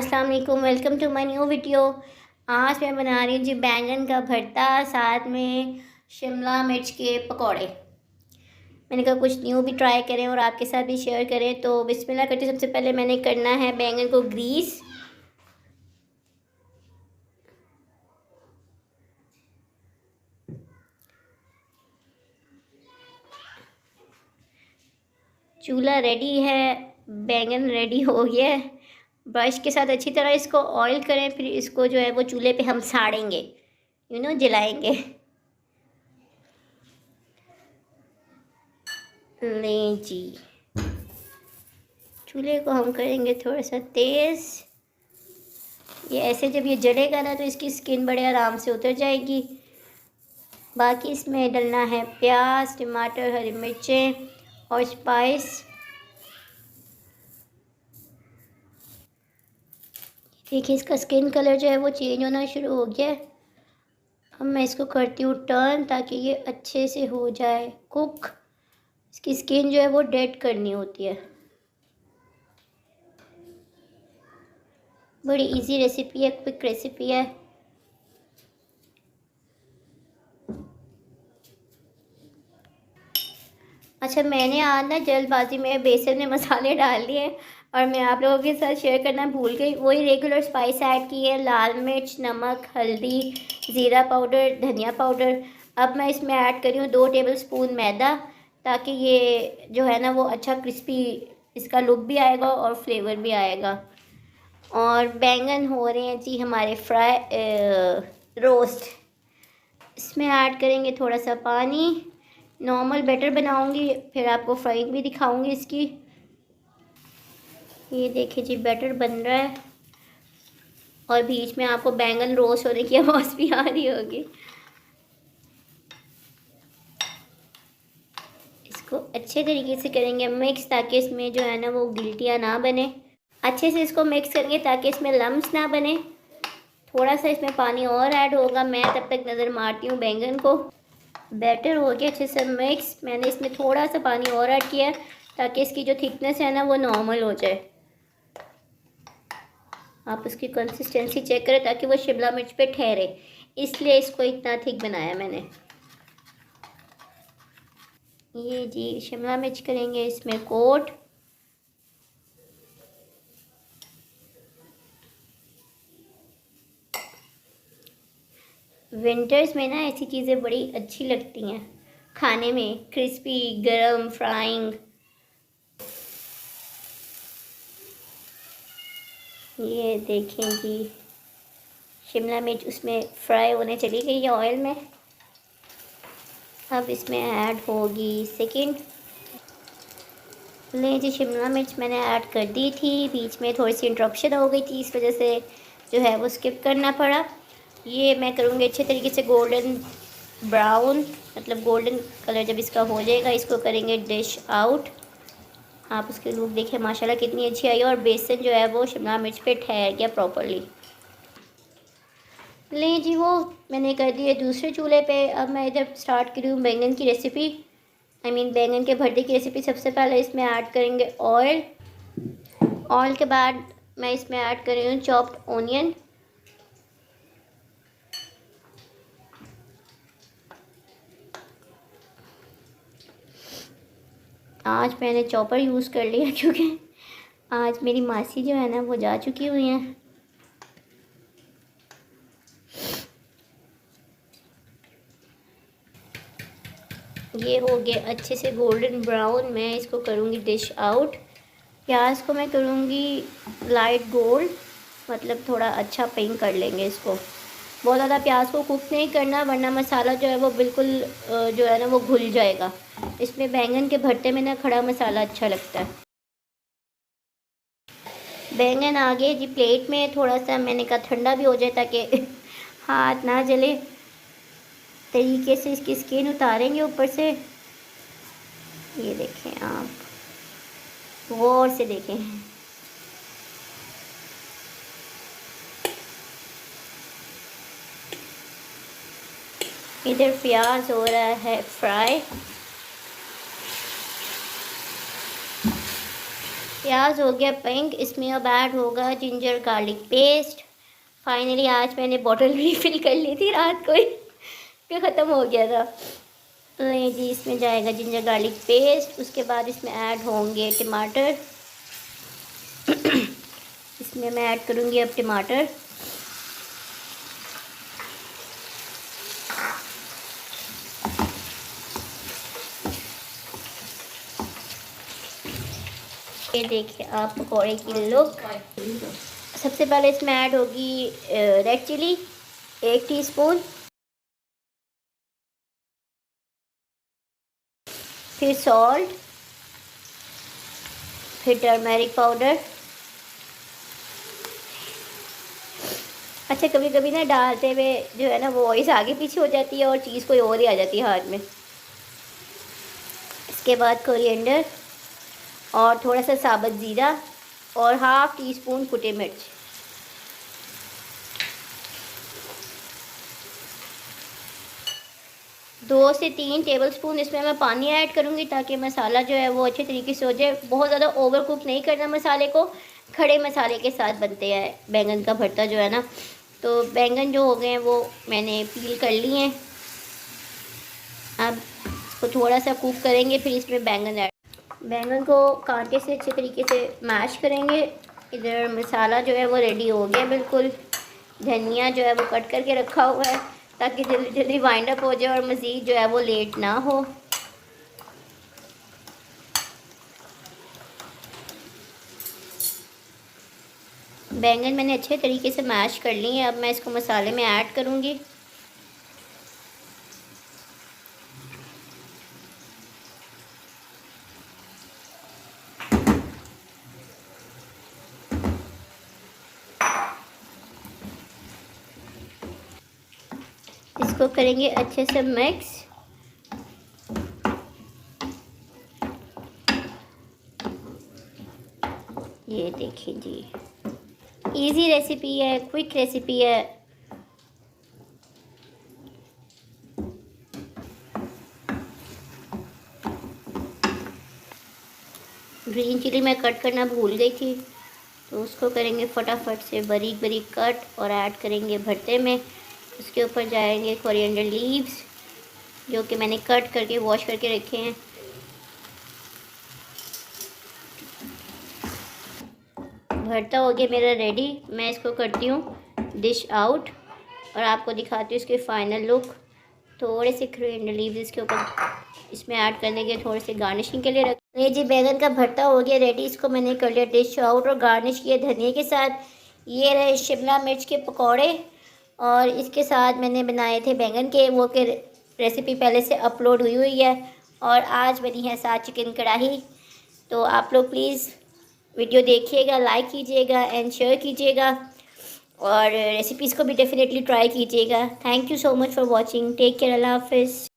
अस्सलाम वालेकुम, welcome to my new video. आज मैं बना रही हूँ जी बैंगन का भरता, साथ में शिमला मिर्च के पकौड़े। मैंने कहा कुछ न्यू भी ट्राई करें और आपके साथ भी शेयर करें। तो बिस्मिल्लाह करते सबसे पहले मैंने करना है बैंगन को ग्रीस। चूल्हा रेडी है, बैंगन रेडी हो गया है। ब्रश के साथ अच्छी तरह इसको ऑयल करें, फिर इसको जो है वो चूल्हे पे हम साड़ेंगे, जलाएंगे। लें जी, चूल्हे को हम करेंगे थोड़ा सा तेज़। ये ऐसे जब ये जलेगा ना तो इसकी स्किन बड़े आराम से उतर जाएगी। बाकी इसमें डलना है प्याज, टमाटर, हरी मिर्चें और स्पाइस। देखिए इसका स्किन कलर जो है वो चेंज होना शुरू हो गया है। अब मैं इसको करती हूँ टर्न ताकि ये अच्छे से हो जाए कुक। इसकी स्किन जो है वो डेड करनी होती है। बड़ी इजी रेसिपी है, क्विक रेसिपी है। अच्छा, मैंने आज ना जल्दबाजी में बेसन में मसाले डाल दिए और मैं आप लोगों के साथ शेयर करना भूल गई। वही रेगुलर स्पाइस ऐड की है, लाल मिर्च, नमक, हल्दी, ज़ीरा पाउडर, धनिया पाउडर। अब मैं इसमें ऐड कर रही हूँ 2 टेबलस्पून मैदा, ताकि ये जो है ना वो अच्छा क्रिस्पी इसका लुक भी आएगा और फ्लेवर भी आएगा। और बैंगन हो रहे हैं जी हमारे रोस्ट। इसमें ऐड करेंगे थोड़ा सा पानी। नॉर्मल बैटर बनाऊंगी, फिर आपको फ्राइंग भी दिखाऊंगी इसकी। ये देखिए जी बैटर बन रहा है और बीच में आपको बैंगन रोस्ट होने की आवाज़ भी आ रही होगी। इसको अच्छे तरीके से करेंगे मिक्स, ताकि इसमें जो है ना वो गिल्टियाँ ना बने। अच्छे से इसको मिक्स करेंगे ताकि इसमें लम्स ना बने। थोड़ा सा इसमें पानी और ऐड होगा, मैं तब तक नज़र मारती हूँ बैंगन को। बैटर हो गया अच्छे से मिक्स। मैंने इसमें थोड़ा सा पानी और ऐड किया ताकि इसकी जो थिकनेस है ना वो नॉर्मल हो जाए। आप उसकी कंसिस्टेंसी चेक करें ताकि वो शिमला मिर्च पे ठहरे, इसलिए इसको इतना थिक बनाया मैंने। ये जी शिमला मिर्च करेंगे इसमें कोट। विंटर्स में ना ऐसी चीज़ें बड़ी अच्छी लगती हैं खाने में, क्रिस्पी, गरम, फ्राइंग। ये देखें जी शिमला मिर्च उसमें फ्राई होने चली गई है ऑयल में। अब इसमें ऐड होगी सेकंड। ले जी शिमला मिर्च मैंने ऐड कर दी थी, बीच में थोड़ी सी इंटरप्शन हो गई थी, इस वजह से जो है वो स्किप करना पड़ा। ये मैं करूँगी अच्छे तरीके से गोल्डन ब्राउन, मतलब गोल्डन कलर जब इसका हो जाएगा इसको करेंगे डिश आउट। आप उसकी लुक देखिए माशाल्लाह कितनी अच्छी आई है और बेसन जो है वो शिमला मिर्च पे ठहर गया प्रॉपरली। लें जी वो मैंने कर दिए दूसरे चूल्हे पे। अब मैं इधर स्टार्ट करी हूँ बैंगन की रेसिपी, बैंगन के भरते की रेसिपी। सबसे पहले इसमें ऐड करेंगे ऑयल। ऑयल के बाद मैं इसमें ऐड कर रही हूँ चॉप्ड ऑनियन। आज मैंने चॉपर यूज़ कर लिया क्योंकि आज मेरी मासी जो है ना वो जा चुकी हुई हैं। ये हो गया अच्छे से गोल्डन ब्राउन। मैं इसको करूँगी डिश आउट। प्याज को मैं करूँगी लाइट गोल्ड, मतलब थोड़ा अच्छा पिंक कर लेंगे इसको। बहुत ज़्यादा प्याज को कुक नहीं करना, वरना मसाला जो है वो बिल्कुल जो है ना वो घुल जाएगा। इसमें बैंगन के भरते में ना खड़ा मसाला अच्छा लगता है। बैंगन आ गए जी प्लेट में। थोड़ा सा मैंने कहा ठंडा भी हो जाए ताकि हाथ ना जले। तरीके से इसकी स्किन उतारेंगे ऊपर से। ये देखें आप, गौर से देखें। इधर प्याज हो रहा है फ्राई। प्याज हो गया पिंक, इसमें अब ऐड होगा जिंजर गार्लिक पेस्ट। फाइनली आज मैंने बॉटल रिफ़िल कर ली थी रात को ही फिर ख़त्म हो गया था। तो ये जी इसमें जाएगा जिंजर गार्लिक पेस्ट। उसके बाद इसमें ऐड होंगे टमाटर। इसमें मैं ऐड करूँगी अब टमाटर। ये देखिए आप पकौड़े की लुक। सबसे पहले इसमें ऐड होगी रेड चिली 1 टीस्पून, फिर सॉल्ट, फिर टर्मेरिक पाउडर। अच्छा कभी कभी ना डालते हुए जो है ना वो वॉइस आगे पीछे हो जाती है और चीज़ कोई और ही आ जाती है हाथ में। इसके बाद कोरिएंडर और थोड़ा सा साबुत ज़ीरा और हाफ़ टी स्पून कुटे मिर्च। दो से 3 टेबलस्पून इसमें मैं पानी ऐड करूँगी ताकि मसाला जो है वो अच्छे तरीके से हो जाए। बहुत ज़्यादा ओवर कुक नहीं करना मसाले को, खड़े मसाले के साथ बनते हैं बैंगन का भरता जो है ना। तो बैंगन जो हो गए हैं वो मैंने पील कर लिए हैं। अब इसको थोड़ा सा कुक करेंगे, फिर इसमें बैंगन को कांटे से अच्छे तरीके से मैश करेंगे। इधर मसाला जो है वो रेडी हो गया बिल्कुल। धनिया जो है वो कट करके रखा हुआ है ताकि जल्दी जल्दी वाइंड अप हो जाए और मज़ीद जो है वो लेट ना हो। बैंगन मैंने अच्छे तरीके से मैश कर लिए हैं। अब मैं इसको मसाले में ऐड करूँगी। इसको करेंगे अच्छे से मिक्स। ये देखिए जी, इजी रेसिपी है, क्विक रेसिपी है। ग्रीन चिली मैं कट करना भूल गई थी, तो उसको करेंगे फटाफट से बारीक बारीक कट और ऐड करेंगे भरते में। उसके ऊपर जाएंगे कोरिएंडर लीव्स जो कि मैंने कट करके वॉश करके रखे हैं। भरता हो गया मेरा रेडी। मैं इसको करती हूँ डिश आउट और आपको दिखाती हूँ इसके फाइनल लुक। थोड़े से कोरिएंडर लीव्स इसके ऊपर इसमें ऐड करने के थोड़े से गार्निशिंग के लिए रख। ये जी बैंगन का भरता हो गया रेडी। इसको मैंने कर लिया डिश आउट और गार्निश किया धनिया के साथ। ये रहे शिमला मिर्च के पकौड़े और इसके साथ मैंने बनाए थे बैंगन के, वो के रेसिपी पहले से अपलोड हुई है। और आज बनी है साथ चिकन कढ़ाई। तो आप लोग प्लीज़ वीडियो देखिएगा, लाइक कीजिएगा एंड शेयर कीजिएगा और रेसिपीज़ को भी डेफिनेटली ट्राई कीजिएगा। Thank you so much for watching. Take care, अल्लाह हाफिज़।